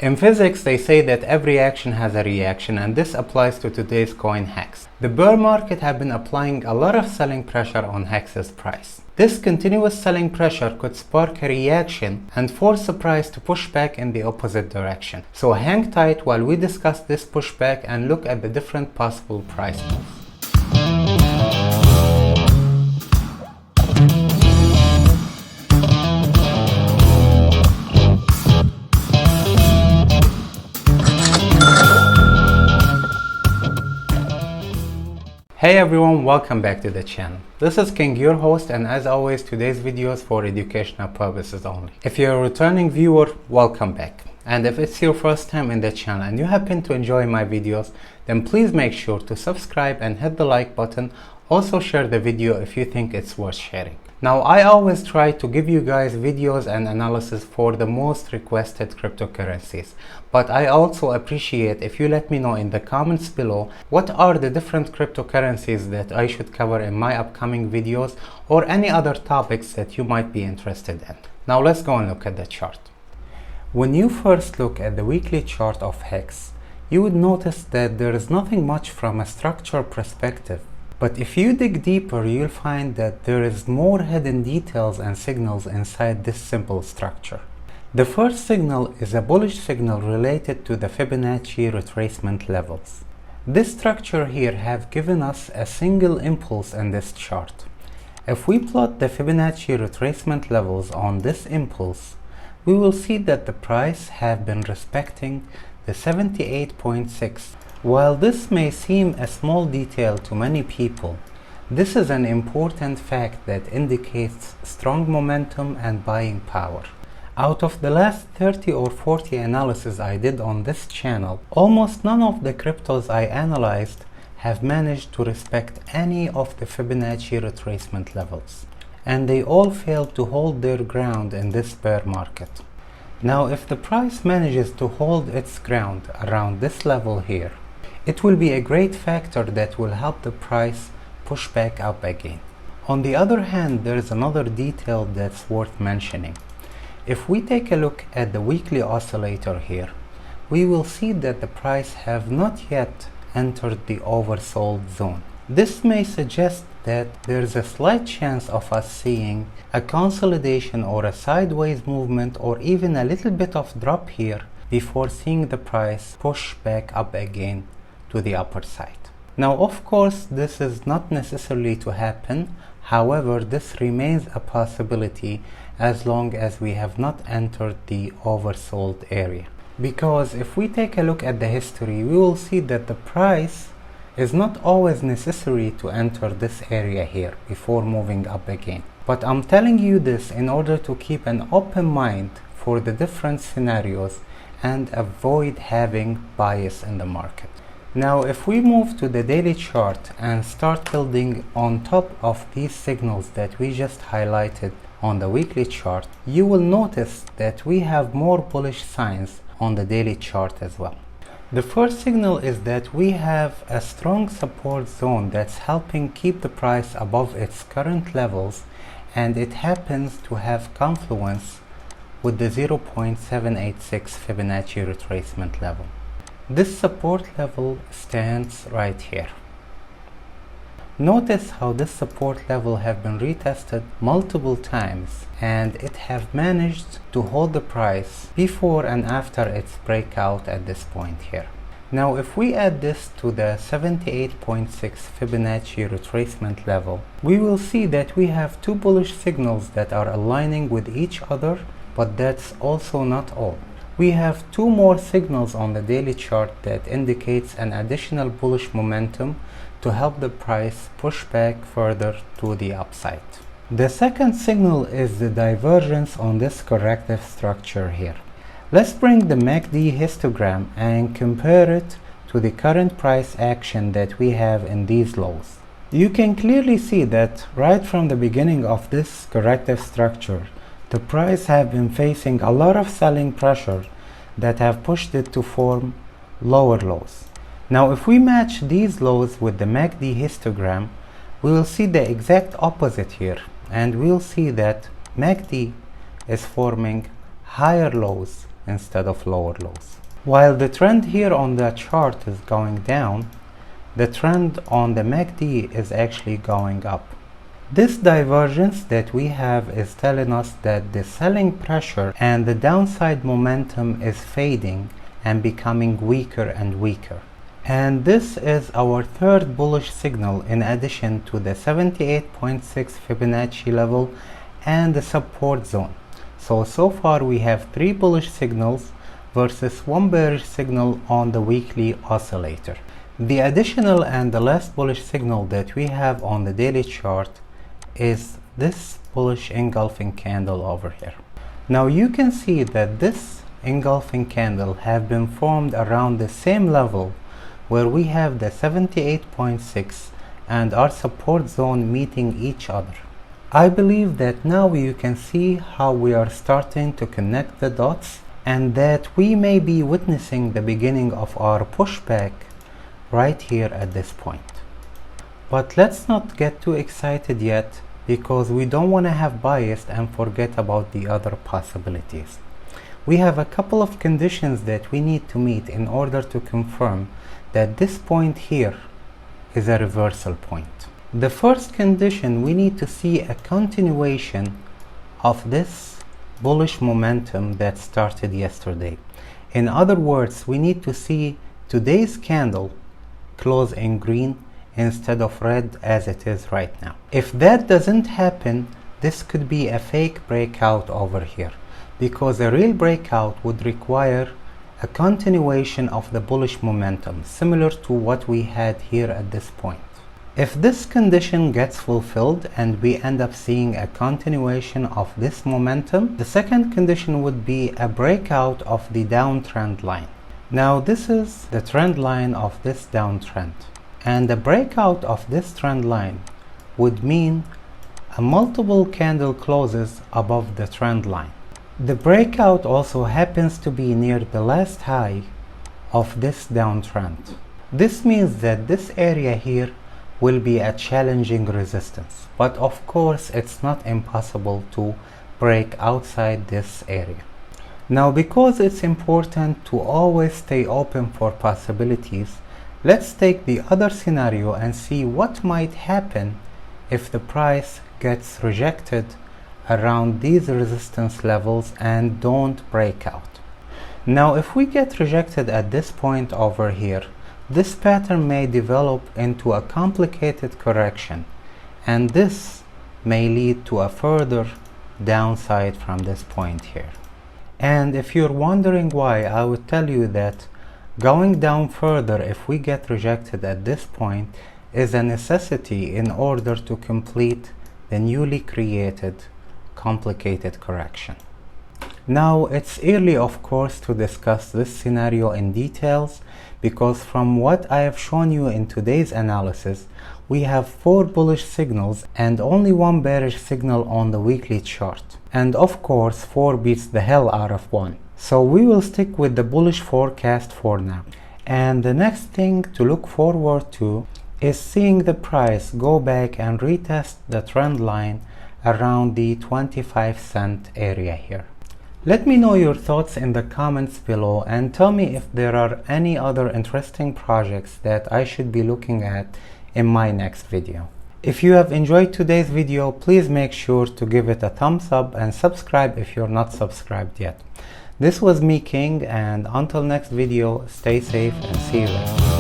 In physics, they say that every action has a reaction, and this applies to today's coin HEX. The bear market have been applying a lot of selling pressure on HEX's price. This continuous selling pressure could spark a reaction and force the price to push back in the opposite direction. So hang tight while we discuss this pushback and look at the different possible price moves. Hey everyone, welcome back to the channel. This is King, your host, and as always, today's video is for educational purposes only. If you're a returning viewer, welcome back. And if it's your first time in the channel and you happen to enjoy my videos, then please make sure to subscribe and hit the like button. Also share the video if you think it's worth sharing. Now, I always try to give you guys videos and analysis for the most requested cryptocurrencies, but I also appreciate if you let me know in the comments below what are the different cryptocurrencies that I should cover in my upcoming videos or any other topics that you might be interested in. Now let's go and look at the chart. When you first look at the weekly chart of HEX, you would notice that there is nothing much from a structure perspective. But if you dig deeper, you'll find that there is more hidden details and signals inside this simple structure. The first signal is a bullish signal related to the Fibonacci retracement levels. This structure here have given us a single impulse in this chart. If we plot the Fibonacci retracement levels on this impulse, we will see that the price have been respecting the 78.6. While this may seem a small detail to many people, this is an important fact that indicates strong momentum and buying power. Out of the last 30 or 40 analyses I did on this channel, almost none of the cryptos I analyzed have managed to respect any of the Fibonacci retracement levels, and they all failed to hold their ground in this bear market. Now, if the price manages to hold its ground around this level here, it will be a great factor that will help the price push back up again. On the other hand, there is another detail that's worth mentioning. If we take a look at the weekly oscillator here, we will see that the price have not yet entered the oversold zone. This may suggest that there is a slight chance of us seeing a consolidation or a sideways movement or even a little bit of drop here before seeing the price push back up again to the upper side. Now, of course, this is not necessarily to happen. However, this remains a possibility as long as we have not entered the oversold area. Because if we take a look at the history, we will see that the price is not always necessary to enter this area here before moving up again. But I'm telling you this in order to keep an open mind for the different scenarios and avoid having bias in the market. Now, if we move to the daily chart and start building on top of these signals that we just highlighted on the weekly chart, you will notice that we have more bullish signs on the daily chart as well. The first signal is that we have a strong support zone that's helping keep the price above its current levels, and it happens to have confluence with the 0.786 Fibonacci retracement level. This support level stands right here. Notice how this support level have been retested multiple times, and it have managed to hold the price before and after its breakout at this point here. Now, if we add this to the 78.6 Fibonacci retracement level, we will see that we have two bullish signals that are aligning with each other, but that's also not all. We have two more signals on the daily chart that indicates an additional bullish momentum to help the price push back further to the upside. The second signal is the divergence on this corrective structure here. Let's bring the MACD histogram and compare it to the current price action that we have in these lows. You can clearly see that right from the beginning of this corrective structure, the price have been facing a lot of selling pressure that have pushed it to form lower lows. Now, if we match these lows with the MACD histogram, we will see the exact opposite here, and we'll see that MACD is forming higher lows instead of lower lows. While the trend here on the chart is going down, the trend on the MACD is actually going up. This divergence that we have is telling us that the selling pressure and the downside momentum is fading and becoming weaker and weaker. And this is our third bullish signal in addition to the 78.6 Fibonacci level and the support zone. So far we have 3 bullish signals versus 1 bearish signal on the weekly oscillator. The additional and the last bullish signal that we have on the daily chart is this bullish engulfing candle over here. Now you can see that this engulfing candle have been formed around the same level where we have the 78.6 and our support zone meeting each other. I believe that now you can see how we are starting to connect the dots and that we may be witnessing the beginning of our pushback right here at this point. But let's not get too excited yet, because we don't want to have bias and forget about the other possibilities. We have a couple of conditions that we need to meet in order to confirm that this point here is a reversal point. The first condition, we need to see a continuation of this bullish momentum that started yesterday. In other words, we need to see today's candle close in green instead of red as it is right now. If that doesn't happen, this could be a fake breakout over here, because a real breakout would require a continuation of the bullish momentum, similar to what we had here at this point. If this condition gets fulfilled and we end up seeing a continuation of this momentum, the second condition would be a breakout of the downtrend line. Now this is the trend line of this downtrend, and the breakout of this trend line would mean a multiple candle closes above the trend line. The breakout also happens to be near the last high of this downtrend. This means that this area here will be a challenging resistance, but of course it's not impossible to break outside this area. Now, because it's important to always stay open for possibilities, let's take the other scenario and see what might happen if the price gets rejected around these resistance levels and don't break out. Now, if we get rejected at this point over here, this pattern may develop into a complicated correction, and this may lead to a further downside from this point here. And if you're wondering why, I would tell you that going down further if we get rejected at this point is a necessity in order to complete the newly created complicated correction. Now it's early, of course, to discuss this scenario in details, because from what I have shown you in today's analysis, we have 4 bullish signals and only 1 bearish signal on the weekly chart. And of course 4 beats the hell out of 1. So we will stick with the bullish forecast for now. And the next thing to look forward to is seeing the price go back and retest the trend line around the 25-cent area here. Let me know your thoughts in the comments below, and tell me if there are any other interesting projects that I should be looking at in my next video. If you have enjoyed today's video, please make sure to give it a thumbs up and subscribe if you're not subscribed yet. This was me, King, and until next video, stay safe and see you later.